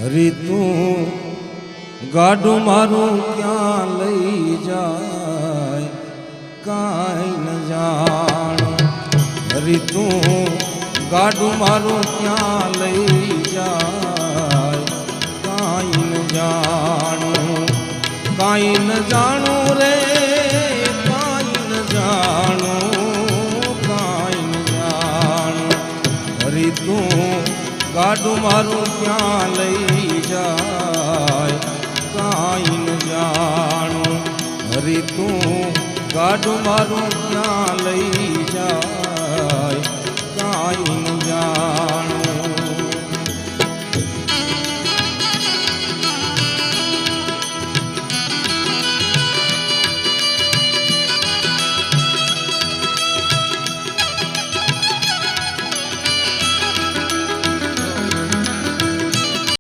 હરી તું ગાડું મારું ક્યાં લઈ જાય કાંઈ ન જાણ હરી તું ગાડું મારું ક્યાં લઈ જાય કાંઈ ન જાણું કાંઈ ન જાણું રે કાંઈ ન જાણું કાંઈ ન જાણું હરી તું ગાડું મારું ક્યાં લઈ જાય કાંઈ ન જાણું હરી તું ગાડું મારું ક્યાં લઈ જાય